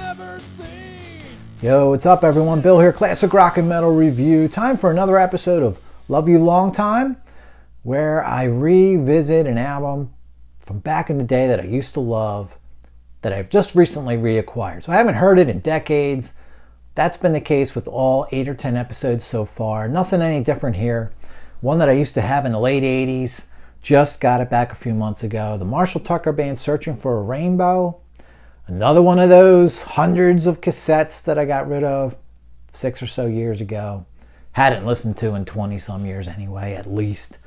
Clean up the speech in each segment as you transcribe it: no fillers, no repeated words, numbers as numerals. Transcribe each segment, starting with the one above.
never seen. Yo, what's up everyone? Bill here, Classic Rock and Metal Review. Time for another episode of Love You Long Time, where I revisit an album from back in the day that I used to love, that I've just recently reacquired. So I haven't heard it in decades. That's been the case with all 8 or 10 episodes so far. Nothing any different here. One that I used to have in the late 80s, just got it back a few months ago. The Marshall Tucker Band, Searching for a Rainbow. Another one of those hundreds of cassettes that I got rid of 6 or so years ago. Hadn't listened to in 20 some years anyway, at least.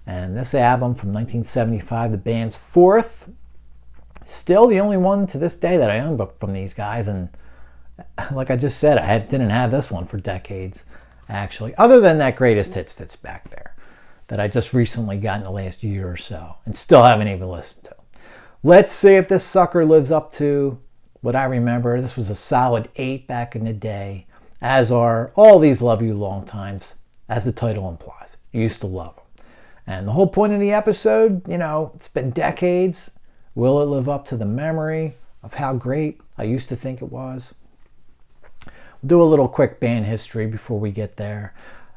And this album from 1975, the band's fourth. Still the only one to this day that I own from these guys. And like I just said, I didn't have this one for decades, actually. Other than that greatest hits that's back there, that I just recently got in the last year or so, and still haven't even listened to. Let's see if this sucker lives up to what I remember. This was a solid 8 back in the day, as are all these Love You Long Times, as the title implies. You used to love them. And the whole point of the episode, it's been decades. Will it live up to the memory of how great I used to think it was? We'll do a little quick band history before we get there.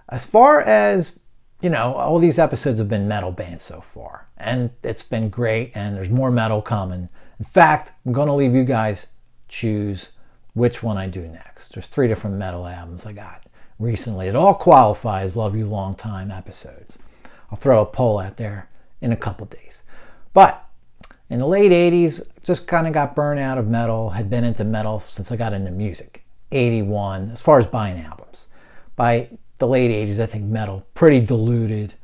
As far as all these episodes have been metal bands so far, and it's been great, and there's more metal coming. In fact, I'm going to leave you guys choose which one I do next. There's 3 different metal albums I got recently. It all qualify as Love You Long Time episodes. I'll throw a poll out there in a couple days. But in the late 80s, just kind of got burned out of metal, had been into metal since I got into music. 81, as far as buying albums. By the late 80s, I think metal pretty diluted,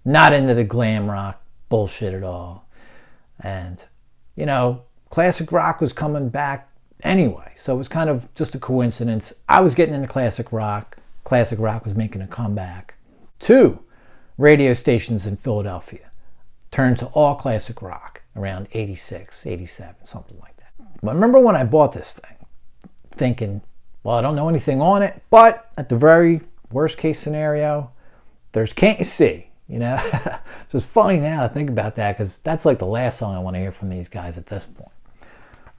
not into the glam rock bullshit at all. And, classic rock was coming back anyway, so it was kind of just a coincidence. I was getting into classic rock was making a comeback. 2 radio stations in Philadelphia turned to all classic rock around 86, 87, something like that. But I remember when I bought this thing, thinking, well, I don't know anything on it, but at the very worst case scenario, there's Can't You See? So it's funny now to think about that, because that's like the last song I want to hear from these guys at this point.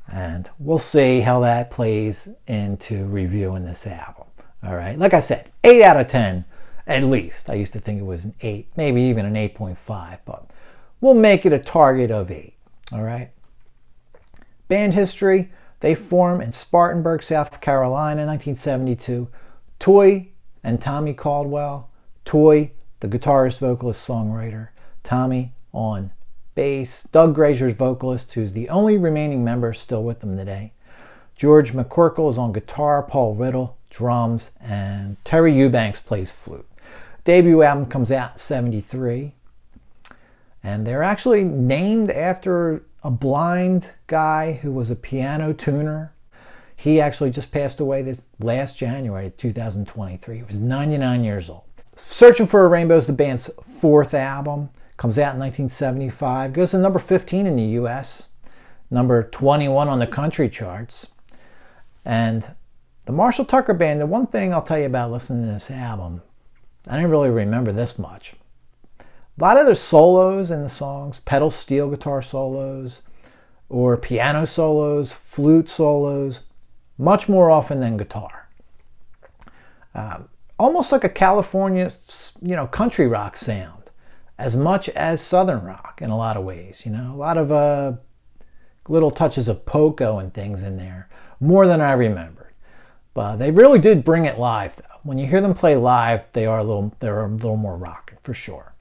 And we'll see how that plays into reviewing this album. All right. Like I said, 8 out of 10 at least. I used to think it was an 8, maybe even an 8.5, but we'll make it a target of 8. All right. Band history. They formed in Spartanburg, South Carolina in 1972. Toy and Tommy Caldwell. Toy, the guitarist, vocalist, songwriter. Tommy on bass. Doug Grazier's vocalist, who's the only remaining member still with them today. George McCorkle is on guitar. Paul Riddle, drums. And Terry Eubanks plays flute. Debut album comes out in 73. And they're actually named after a blind guy who was a piano tuner. He actually just passed away this last January 2023. He was 99 years old. Searching for a Rainbow is the band's 4th album. Comes out in 1975. Goes to number 15 in the US. Number 21 on the country charts. And the Marshall Tucker Band, the one thing I'll tell you about listening to this album, I didn't really remember this much. A lot of their solos in the songs, pedal steel guitar solos, or piano solos, flute solos, much more often than guitar. Almost like a California, country rock sound, as much as Southern rock in a lot of ways. A lot of little touches of polka and things in there, more than I remembered. But they really did bring it live, though. When you hear them play live, they're a little more rocking, for sure.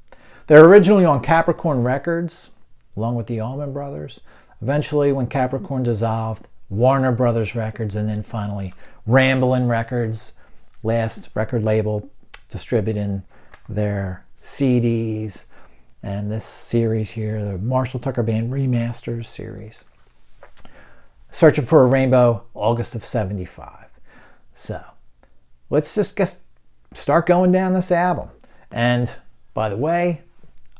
They're originally on Capricorn Records, along with the Allman Brothers. Eventually, when Capricorn dissolved, Warner Brothers Records, and then finally Ramblin' Records, last record label distributing their CDs. And this series here, the Marshall Tucker Band Remasters series. Searching for a Rainbow, August of 75. So, let's just start going down this album. And, by the way,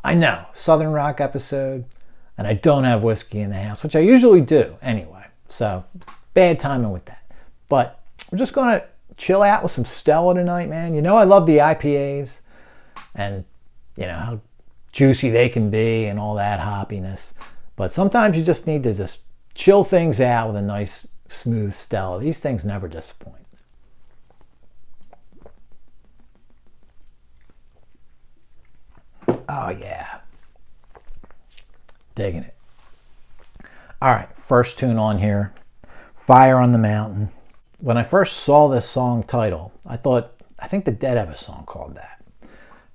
I know, Southern Rock episode, and I don't have whiskey in the house, which I usually do anyway. So, bad timing with that. But we're just going to chill out with some Stella tonight, man. I love the IPAs, and, how juicy they can be and all that hoppiness. But sometimes you just need to just chill things out with a nice smooth Stella. These things never disappoint. Oh yeah. Digging it. All right, first tune on here, Fire on the Mountain. When I first saw this song title, I think the Dead have a song called that.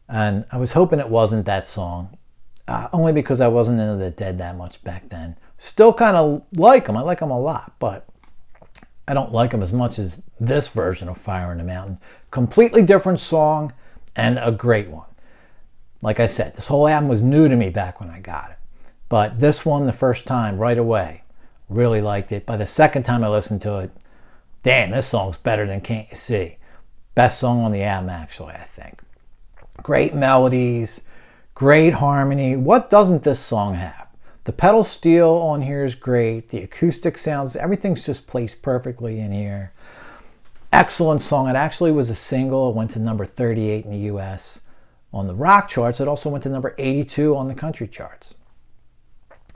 And I was hoping it wasn't that song, only because I wasn't into the Dead that much back then. Still kind of like them. I like them a lot, but I don't like them as much as this version of Fire on the Mountain. Completely different song and a great one. Like I said, this whole album was new to me back when I got it. But this one, the first time, right away, really liked it. By the second time I listened to it, damn, this song's better than Can't You See? Best song on the album, actually, I think. Great melodies, great harmony. What doesn't this song have? The pedal steel on here is great. The acoustic sounds, everything's just placed perfectly in here. Excellent song. It actually was a single. It went to number 38 in the US on the rock charts. It also went to number 82 on the country charts.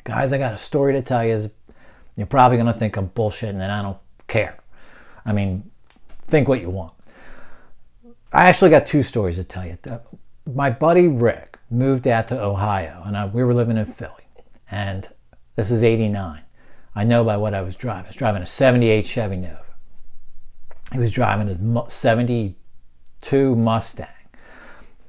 Guys, I got a story to tell you. You're probably going to think I'm bullshitting, and I don't care. I mean, think what you want. I actually got two stories to tell you. My buddy Rick moved out to Ohio, and we were living in Philly. And this is 89. I know by what I was driving. I was driving a 78 Chevy Nova. He was driving a 72 Mustang.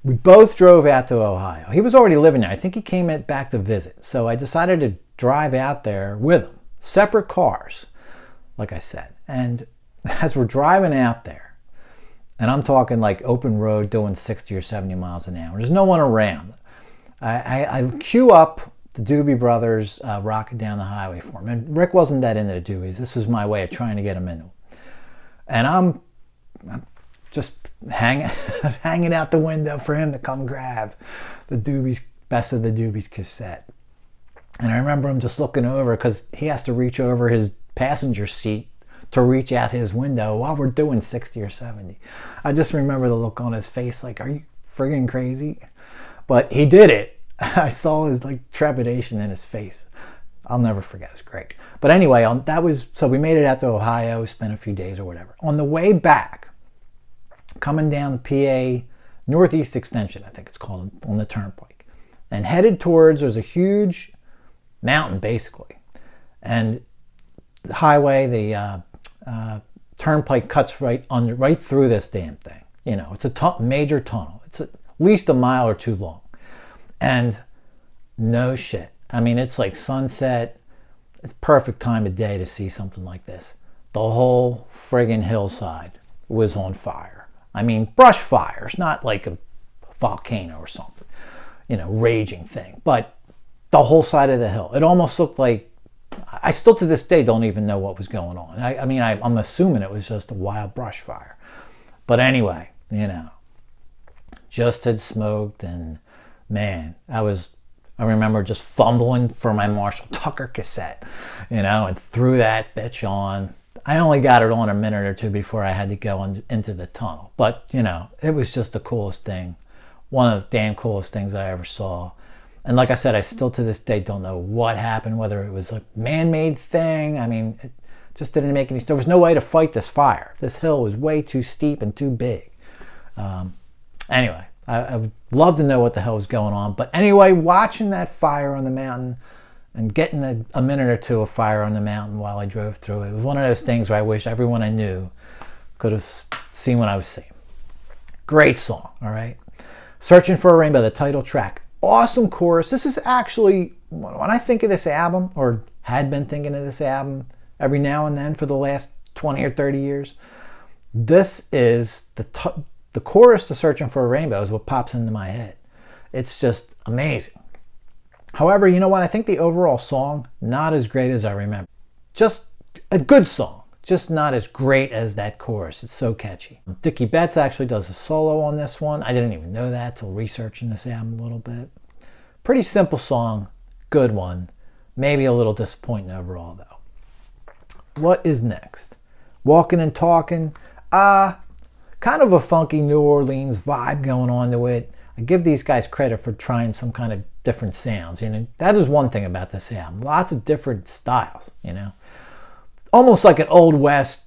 We both drove out to Ohio. He was already living there. I think he came back to visit. So I decided to drive out there with him. Separate cars, like I said. And as we're driving out there, and I'm talking like open road doing 60 or 70 miles an hour. There's no one around. I cue up the Doobie Brothers Rocking Down the Highway for him. And Rick wasn't that into the Doobies. This was my way of trying to get him into them. And I'm just hanging out the window for him to come grab the Doobies, Best of the Doobies cassette. And I remember him just looking over because he has to reach over his passenger seat to reach out his window while we're doing 60 or 70. I just remember the look on his face like, are you friggin' crazy? But he did it. I saw his like trepidation in his face. I'll never forget. It was great. But anyway, so we made it out to Ohio, spent a few days or whatever. On the way back, coming down the PA Northeast Extension, I think it's called, on the turnpike, and headed towards, there's a huge mountain basically, and the highway, the turnpike cuts right through this damn thing. You know, it's a major tunnel. It's at least a mile or two long, and no shit. I mean, it's like sunset. It's perfect time of day to see something like this. The whole friggin' hillside was on fire. I mean, brush fires, not like a volcano or something, you know, raging thing, but the whole side of the hill. It almost looked like, I still to this day don't even know what was going on. I mean, I'm assuming it was just a wild brush fire. But anyway, you know, just had smoked, and man, I remember just fumbling for my Marshall Tucker cassette, you know, and threw that bitch on. I only got it on a minute or two before I had to go into the tunnel. But, you know, it was just the coolest thing. One of the damn coolest things I ever saw. And like I said, I still to this day don't know what happened, whether it was a man-made thing. I mean, it just didn't make any sense. There was no way to fight this fire. This hill was way too steep and too big. Anyway, I would love to know what the hell was going on. But anyway, watching that fire on the mountain and getting a minute or two of fire on the mountain while I drove through it was one of those things where I wish everyone I knew could have seen what I was seeing. Great song, all right? Searching for a Rainbow, the title track. Awesome chorus. This is actually, when I think of this album, or had been thinking of this album every now and then for the last 20 or 30 years, this is the chorus to Searching for a Rainbow is what pops into my head. It's just amazing. However, you know what? I think the overall song, not as great as I remember. Just a good song, just not as great as that chorus. It's so catchy. Dickie Betts actually does a solo on this one. I didn't even know that till researching this album a little bit. Pretty simple song, good one. Maybe a little disappointing overall though. What is next? Walking and Talking. Kind of a funky New Orleans vibe going on to it. I give these guys credit for trying some kind of different sounds. You know, that is one thing about this album. Lots of different styles, you know. almost like an Old West,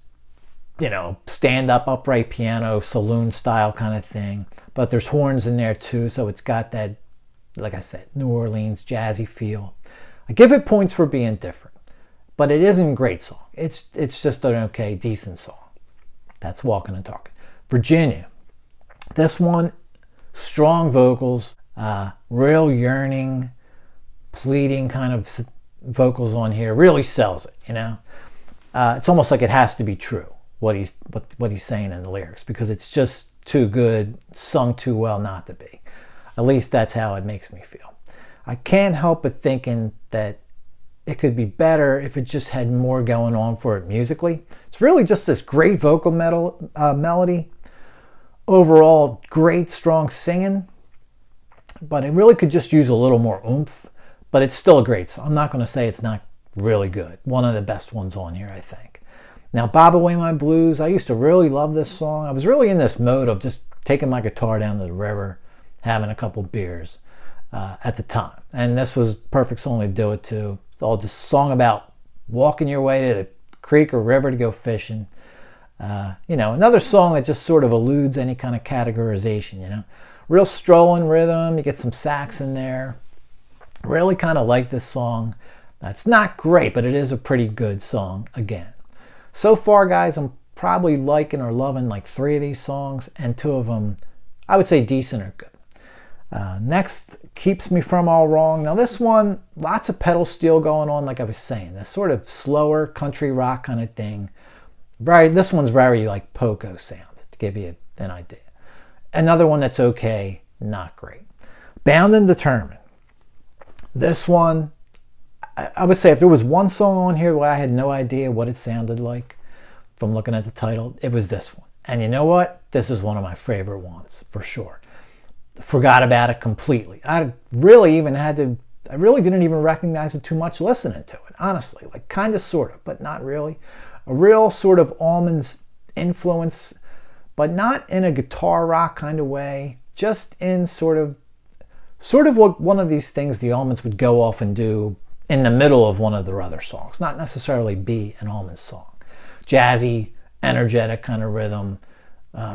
stand-up upright piano, saloon style kind of thing. But there's horns in there too, so it's got that, like I said, New Orleans jazzy feel. I give it points for being different, but it isn't a great song. It's just an okay, decent song. That's Walking and Talking. Virginia. This one, strong vocals, real yearning, pleading kind of vocals on here. Really sells it, It's almost like it has to be true, what he's saying in the lyrics, because it's just too good, sung too well not to be. At least that's how it makes me feel. I can't help but thinking that it could be better if it just had more going on for it musically. It's really just this great vocal melody. Overall, great strong singing, but it really could just use a little more oomph. But it's still a great song. I'm not going to say it's not really good. One of the best ones on here, I think. Now, Bob Away My Blues. I used to really love this song. I was really in this mode of just taking my guitar down to the river, having a couple beers at the time. And this was a perfect song to do it to. It's all just a song about walking your way to the creek or river to go fishing. Another song that just sort of eludes any kind of categorization, Real strolling rhythm. You get some sax in there. Really kind of like this song. It's not great, but it is a pretty good song again. So far, guys, I'm probably liking or loving like 3 of these songs, and 2 of them I would say decent or good. Next, Keeps Me From All Wrong. Now this one, lots of pedal steel going on, like I was saying. This sort of slower country rock kind of thing. This one's very like Poco sound, to give you an idea. Another one that's okay, not great. Bound and Determined. This one, I would say if there was one song on here where I had no idea what it sounded like from looking at the title, it was this one. And you know what? This is one of my favorite ones, for sure. Forgot about it completely. I really didn't even recognize it too much listening to it, honestly. Like kind of, sort of, but not really. A real sort of Allman's influence, but not in a guitar rock kind of way. Just in sort of what one of these things the Allmans would go off and do in the middle of one of their other songs. Not necessarily be an Allman song. Jazzy, energetic kind of rhythm,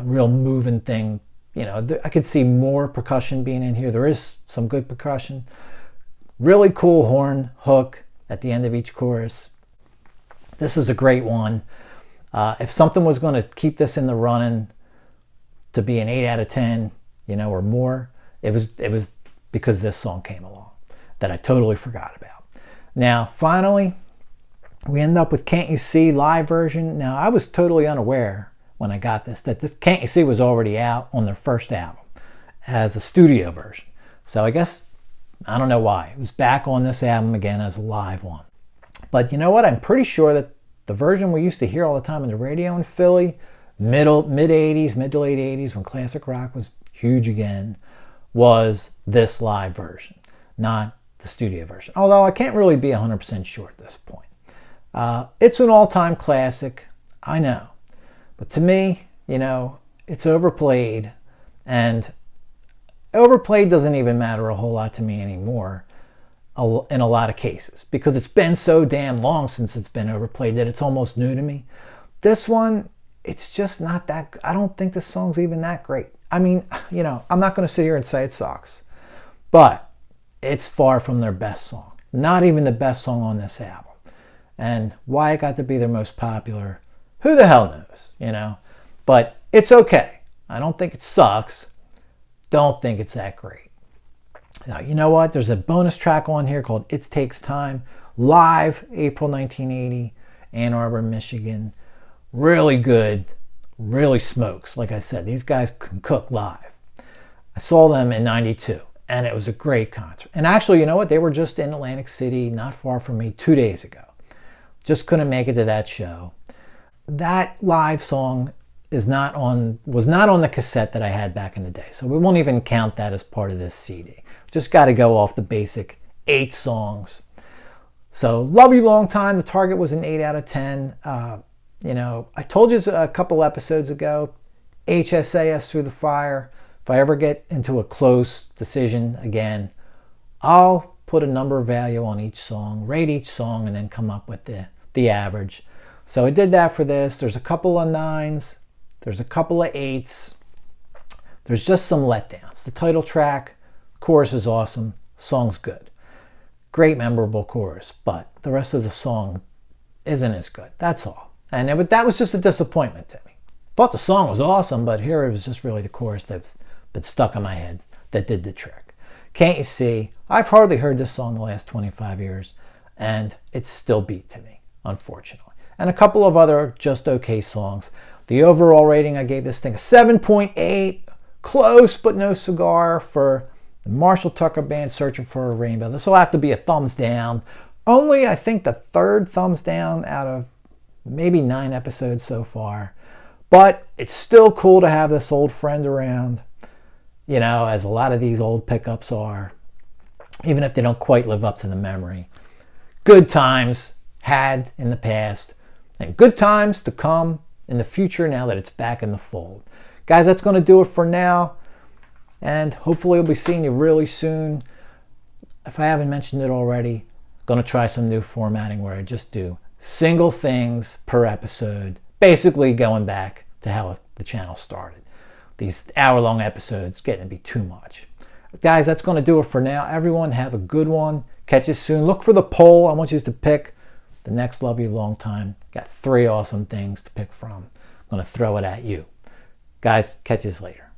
real moving thing. I could see more percussion being in here. There is some good percussion. Really cool horn hook at the end of each chorus. This is a great one. If something was going to keep this in the running to be an 8 out of 10, or more, it was because this song came along that I totally forgot about. Now, finally, we end up with Can't You See live version. Now, I was totally unaware when I got this that this Can't You See was already out on their first album as a studio version. So I guess, I don't know why. It was back on this album again as a live one. But you know what? I'm pretty sure that the version we used to hear all the time on the radio in Philly, mid-80s, mid to late 80s, when classic rock was huge again, was this live version, not the studio version. Although I can't really be 100% sure at this point. It's an all-time classic, I know. But to me, it's overplayed, and overplayed doesn't even matter a whole lot to me anymore in a lot of cases, because it's been so damn long since it's been overplayed that it's almost new to me. This one, it's just not that, I don't think this song's even that great. I mean, I'm not going to sit here and say it sucks, but it's far from their best song. Not even the best song on this album. And why it got to be their most popular, who the hell knows, But it's okay. I don't think it sucks. Don't think it's that great. Now, you know what? There's a bonus track on here called It Takes Time. Live, April 1980, Ann Arbor, Michigan. Really good. Really smokes. Like I said, these guys can cook live. I saw them in 92, and it was a great concert. And actually, you know what? They were just in Atlantic City, not far from me, 2 days ago. Just couldn't make it to that show. That live song was not on the cassette that I had back in the day. So we won't even count that as part of this CD. Just got to go off the basic 8 songs. So Love You Long Time, the target was an 8 out of 10. I told you a couple episodes ago, HSAS Through the Fire. If I ever get into a close decision again, I'll put a number value on each song, rate each song, and then come up with the average. So I did that for this. There's a couple of 9s. There's a couple of 8s. There's just some letdowns. The title track, chorus is awesome. Song's good. Great memorable chorus, but the rest of the song isn't as good. That's all. And that was just a disappointment to me. Thought the song was awesome, but here it was just really the chorus that's been stuck in my head that did the trick. Can't you see? I've hardly heard this song the last 25 years, and it's still beat to me, unfortunately. And a couple of other just okay songs. The overall rating, I gave this thing a 7.8. Close, but no cigar for the Marshall Tucker Band, Searching for a Rainbow. This will have to be a thumbs down. Only, I think, the 3rd thumbs down out of maybe 9 episodes so far. But it's still cool to have this old friend around, you know, as a lot of these old pickups are, even if they don't quite live up to the memory. Good times had in the past, and good times to come in the future now that it's back in the fold. Guys, that's going to do it for now. And hopefully I'll be seeing you really soon. If I haven't mentioned it already, I'm going to try some new formatting where I just do single things per episode, basically going back to how the channel started. These hour-long episodes getting to be too much. Guys, that's going to do it for now. Everyone have a good one. Catch you soon. Look for the poll. I want you to pick the next Love You Long Time. Got 3 awesome things to pick from. I'm going to throw it at you. Guys, catch you later.